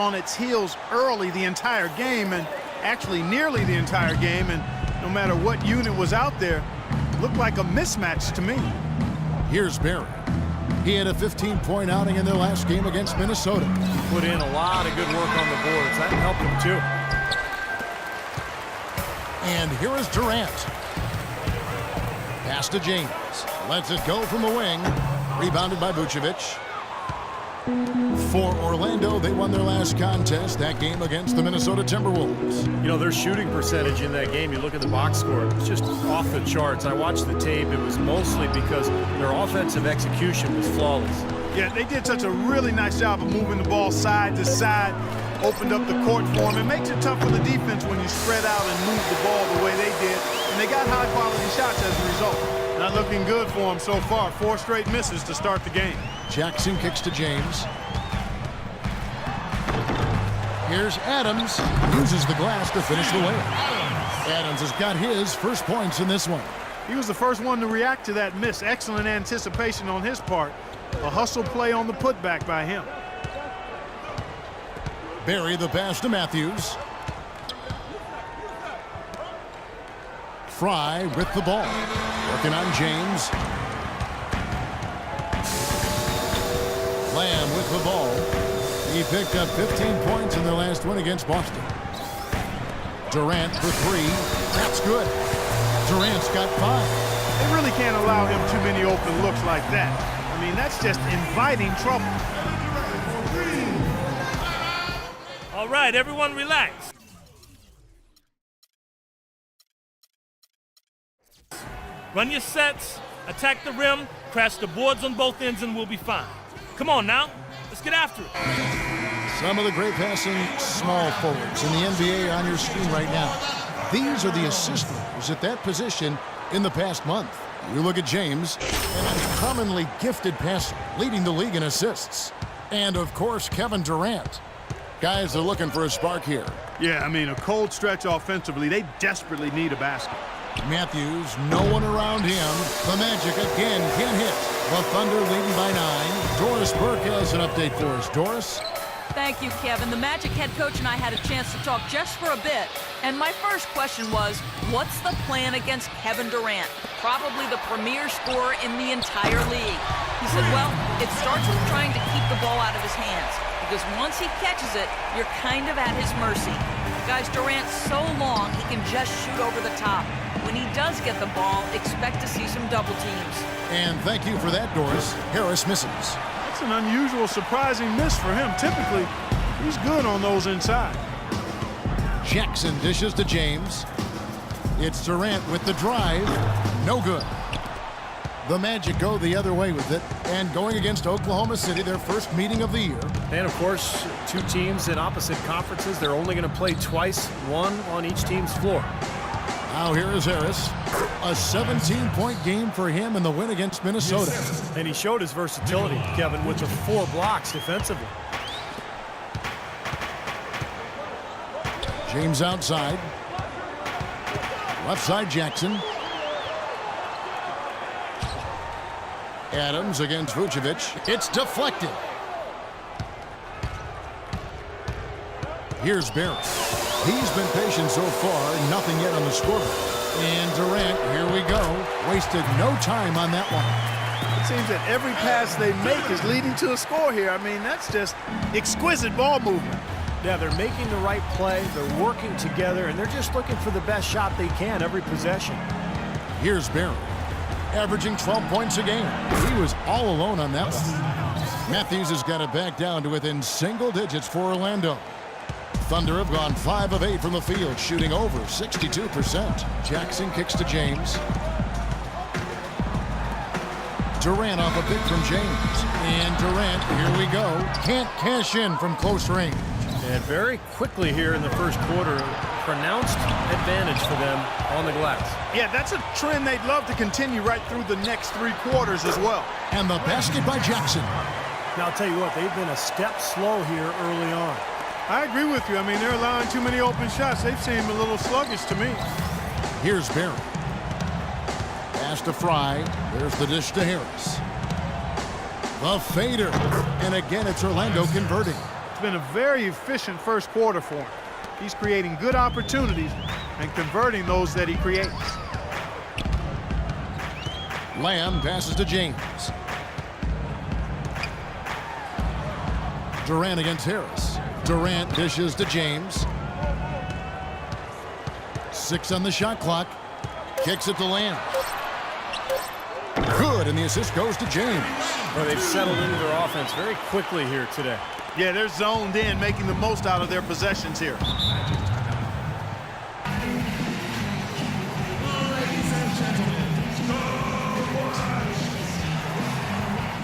on its heels early the entire game, and actually nearly the entire game, and no matter what unit was out there, looked like a mismatch to me. Here's Barry. He had a 15-point outing in their last game against Minnesota. Put in a lot of good work on the boards. That helped him too. And here is Durant. Pass to James. Lets it go from the wing. Rebounded by Vucevic. For Orlando, they won their last contest, that game against the Minnesota Timberwolves. You know, their shooting percentage in that game, you look at the box score, it's just off the charts. I watched the tape. It was mostly because their offensive execution was flawless. Yeah, they did such a really nice job of moving the ball side to side, opened up the court for them. It makes it tough for the defense when you spread out and move the ball the way they did, and they got high-quality shots as a result. Not looking good for them so far. 4 straight misses to start the game. Jackson kicks to James. Here's Adams. Uses the glass to finish the layup. Adams has got his first points in this one. He was the first one to react to that miss. Excellent anticipation on his part. A hustle play on the putback by him. Barry the pass to Matthews. Fry with the ball. Working on James. Lamb with the ball. He picked up 15 points in their last win against Boston. Durant for 3. That's good. Durant's got 5. They really can't allow him too many open looks like that. I mean, that's just inviting trouble. All right, everyone relax. Run your sets, attack the rim, crash the boards on both ends, and we'll be fine. Come on now, let's get after it. Some of the great passing small forwards in the NBA are on your screen right now. These are the assist leaders at that position in the past month. You look at James, an uncommonly gifted passer, leading the league in assists. And, of course, Kevin Durant. Guys are looking for a spark here. Yeah, I mean, a cold stretch offensively. They desperately need a basket. Matthews, no one around him. The Magic again can't hit. The Thunder leading by 9. Doris Burke has an update for us. Doris? Thank you, Kevin. The Magic head coach and I had a chance to talk just for a bit. And my first question was, what's the plan against Kevin Durant? Probably the premier scorer in the entire league. He said, well, it starts with trying to keep the ball out of his hands. Because once he catches it, you're kind of at his mercy. Guys, Durant's so long, he can just shoot over the top. When he does get the ball, expect to see some double teams. And thank you for that, Doris. Harris misses. That's an unusual, surprising miss for him. Typically, he's good on those inside. Jackson dishes to James. It's Durant with the drive. No good. The Magic go the other way with it, and going against Oklahoma City, their first meeting of the year. And, of course, 2 teams in opposite conferences. They're only going to play twice, one on each team's floor. Now here is Harris. A 17-point game for him in the win against Minnesota. And he showed his versatility, Kevin, with the 4 blocks defensively. James outside. Left side Jackson. Adams against Vucevic. It's deflected. Here's Barry. He's been patient so far, nothing yet on the scoreboard. And Durant, here we go. Wasted no time on that one. It seems that every pass they make is leading to a score here. I mean, that's just exquisite ball movement. Yeah, they're making the right play, they're working together, and they're just looking for the best shot they can every possession. Here's Barry, averaging 12 points a game. He was all alone on that one. Matthews has got it back down to within single digits for Orlando. Thunder have gone 5 of 8 from the field, shooting over 62%. Jackson kicks to James. Durant off a pick from James. And Durant, here we go. Can't cash in from close range. And very quickly here in the first quarter, pronounced advantage for them on the glass. Yeah, that's a trend they'd love to continue right through the next 3 quarters as well. And the basket by Jackson. Now, I'll tell you what, they've been a step slow here early on. I agree with you. I mean, they're allowing too many open shots. They've seemed a little sluggish to me. Here's Barry. Pass to Fry. There's the dish to Harris. The fader. And again, it's Orlando converting. It's been a very efficient first quarter for him. He's creating good opportunities and converting those that he creates. Lamb passes to James. Durant against Harris. Durant dishes to James. 6 on the shot clock. Kicks it to Lamb. Good, and the assist goes to James. Well, they've settled into their offense very quickly here today. Yeah, they're zoned in, making the most out of their possessions here.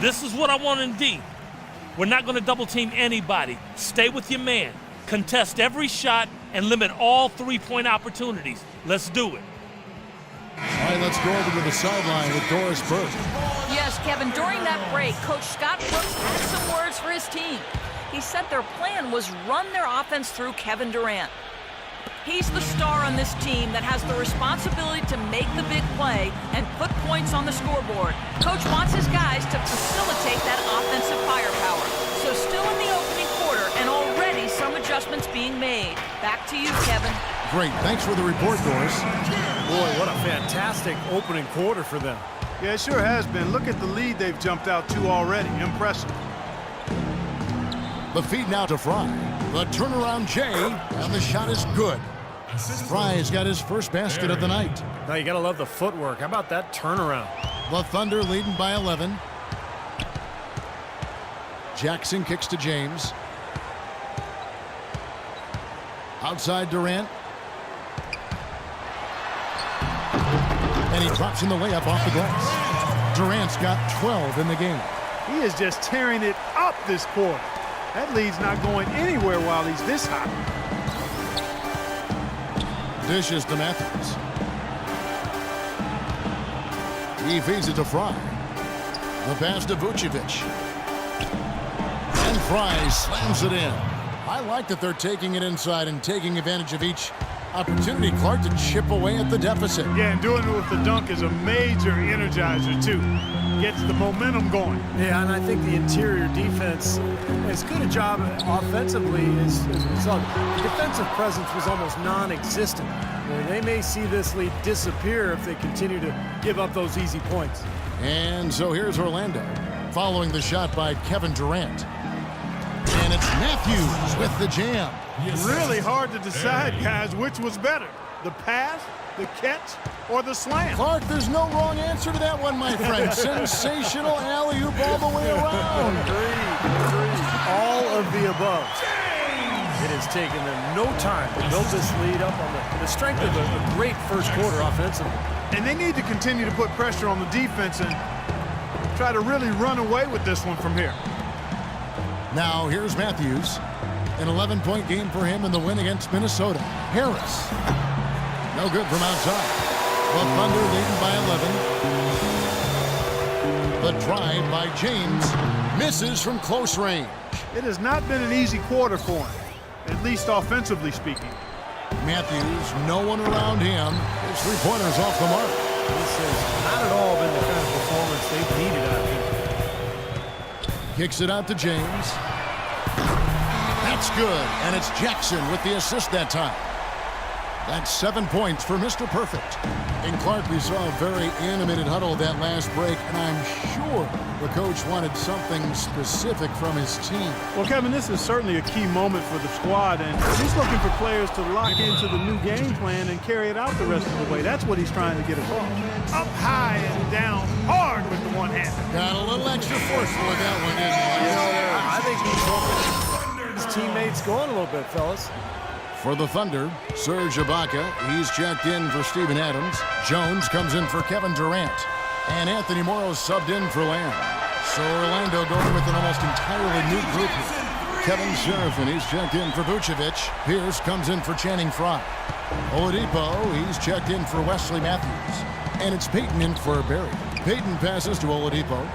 This is what I want in D. We're not going to double team anybody. Stay with your man. Contest every shot and limit all three-point opportunities. Let's do it. All right, let's go over to the sideline with Doris Burke. Yes, Kevin, during that break, Coach Scott Brooks had some words for his team. He said their plan was run their offense through Kevin Durant. He's the star on this team that has the responsibility to make the big play and put points on the scoreboard. Coach wants his guys to facilitate that offensive firepower. So still in the opening quarter and already some adjustments being made. Back to you, Kevin. Great, thanks for the report, Doris. Boy, what a fantastic opening quarter for them. Yeah, it sure has been. Look at the lead they've jumped out to already. Impressive. The feed now to Fry. The turnaround Jay, and the shot is good. Fry's got his first basket of the night. Now you got to love the footwork. How about that turnaround? The Thunder leading by 11. Jackson kicks to James. Outside Durant. And he drops in the layup off the glass. Durant's got 12 in the game. He is just tearing it up this quarter. That lead's not going anywhere while he's this hot. Dishes to Matthews. He feeds it to Fry. The pass to Vucevic. And Fry slams it in. I like that they're taking it inside and taking advantage of each opportunity, Clark, to chip away at the deficit. Yeah, and doing it with the dunk is a major energizer, too. Gets the momentum going. Yeah, and I think the interior defense, as good a job offensively as we saw. The defensive presence was almost non-existent. They may see this lead disappear if they continue to give up those easy points. And so here's Orlando, following the shot by Kevin Durant. And it's Matthews with the jam. Really hard to decide, guys, which was better. The pass, the catch, or the slam? Clark, there's no wrong answer to that one, my friend. Sensational alley-oop all the way around. Agreed. All of the above. It has taken them no time to build this lead up on the strength of a great first quarter offensively. And they need to continue to put pressure on the defense and try to really run away with this one from here. Now here's Matthews. An 11-point game for him in the win against Minnesota. Harris. No good from outside. The Thunder leading by 11. The drive by James misses from close range. It has not been an easy quarter for him, at least offensively speaking. Matthews, no one around him. His three-pointers off the mark. This has not at all been the kind of performance they've needed out of him. Kicks it out to James. That's good, and it's Jackson with the assist that time. That's 7 points for Mr. Perfect. And Clark, we saw a very animated huddle that last break, and I'm sure the coach wanted something specific from his team. Well, Kevin, this is certainly a key moment for the squad, and he's looking for players to lock into the new game plan and carry it out the rest of the way. That's what he's trying to get across. Up high and down hard with the one-hand. Got a little extra forceful with that one, didn't he? I think he's hoping his teammates going a little bit, fellas. For the Thunder, Serge Ibaka. He's checked in for Steven Adams. Jones comes in for Kevin Durant. And Anthony Morrow subbed in for Lamb. So Orlando going with an almost entirely new group here. Kevin Serafin, he's checked in for Vucevic. Pierce comes in for Channing Frye. Oladipo, he's checked in for Wesley Matthews. And it's Payton in for Barry. Payton passes to Oladipo.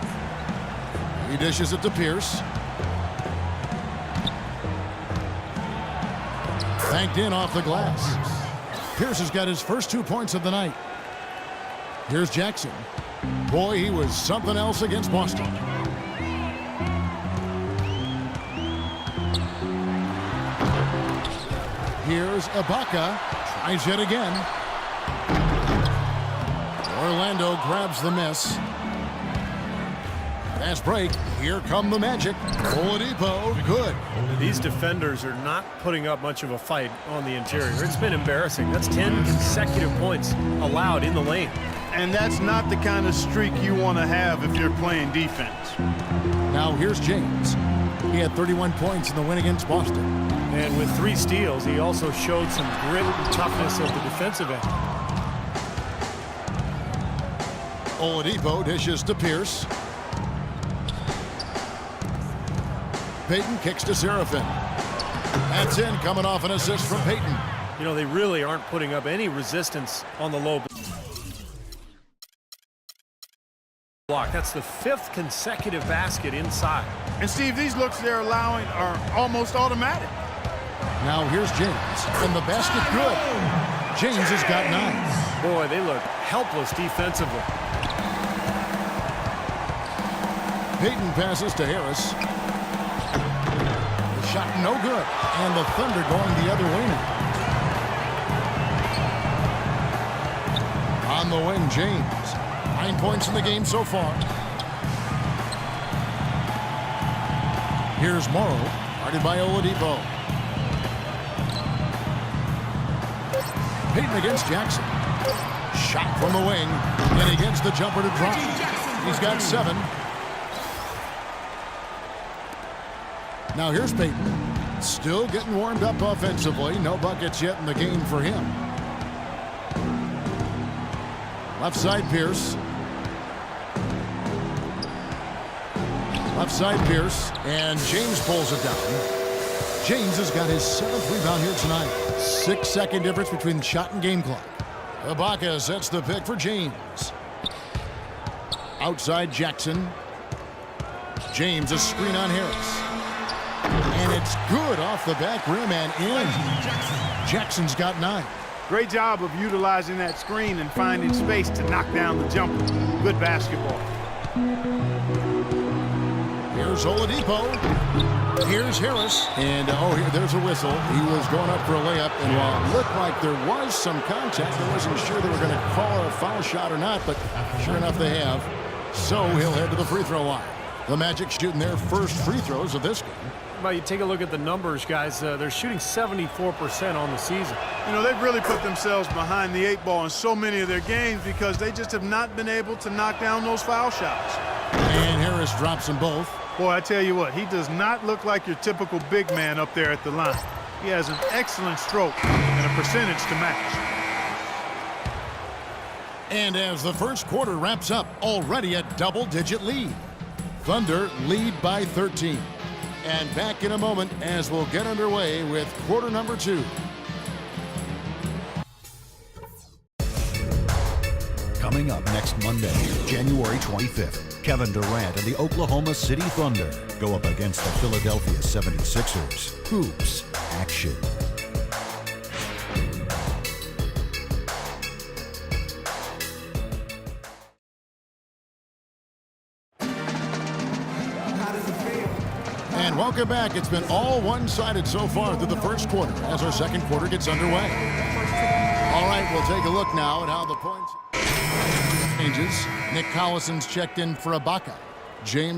He dishes it to Pierce. Banked in off the glass. Pierce has got his first 2 points of the night. Here's Jackson. Boy, he was something else against Boston. Here's Ibaka. Tries it again. Orlando grabs the miss. Fast break. Here come the Magic. Oladipo, good. These defenders are not putting up much of a fight on the interior. It's been embarrassing. That's 10 consecutive points allowed in the lane. And that's not the kind of streak you want to have if you're playing defense. Now here's James. He had 31 points in the win against Boston. And with 3 steals, he also showed some grit and toughness at the defensive end. Oladipo dishes to Pierce. Payton kicks to Seraphin. That's in, coming off an assist from Payton. You know, they really aren't putting up any resistance on the low block. That's the 5th consecutive basket inside. And Steve, these looks they're allowing are almost automatic. Now here's James, and the basket good. James has got 9. Boy, they look helpless defensively. Payton passes to Harris. The shot no good, and the Thunder going the other way now. On the wing, James. 9 points in the game so far. Here's Morrow, guarded by Oladipo. Payton against Jackson. Shot from the wing, and he gets the jumper to drop. He's got 7. Now here's Payton. Still getting warmed up offensively. No buckets yet in the game for him. Left side, Pierce. Left side, Pierce. And James pulls it down. James has got his 7th rebound here tonight. 6-second difference between the shot and game clock. Ibaka sets the pick for James. Outside, Jackson. James, a screen on Harris. And it's good off the back rim and in. Jackson's got 9. Great job of utilizing that screen and finding space to knock down the jumper. Good basketball. Here's Oladipo. Here's Harris. And, there's a whistle. He was going up for a layup. And while it looked like there was some contact, I wasn't sure they were going to call a foul shot or not. But sure enough, they have. So he'll head to the free throw line. The Magic shooting their first free throws of this game. Well, you take a look at the numbers, guys. They're shooting 74% on the season. You know, they've really put themselves behind the 8 ball in so many of their games because they just have not been able to knock down those foul shots. And Harris drops them both. Boy, I tell you what, he does not look like your typical big man up there at the line. He has an excellent stroke and a percentage to match. And as the first quarter wraps up, already a double-digit lead. Thunder lead by 13. And back in a moment as we'll get underway with quarter number 2. Coming up next Monday, January 25th, Kevin Durant and the Oklahoma City Thunder go up against the Philadelphia 76ers. Hoops action. And welcome back. It's been all one-sided so far through the first quarter as our second quarter gets underway. All right, we'll take a look now at how the points changes. Nick Collison's checked in for Ibaka. James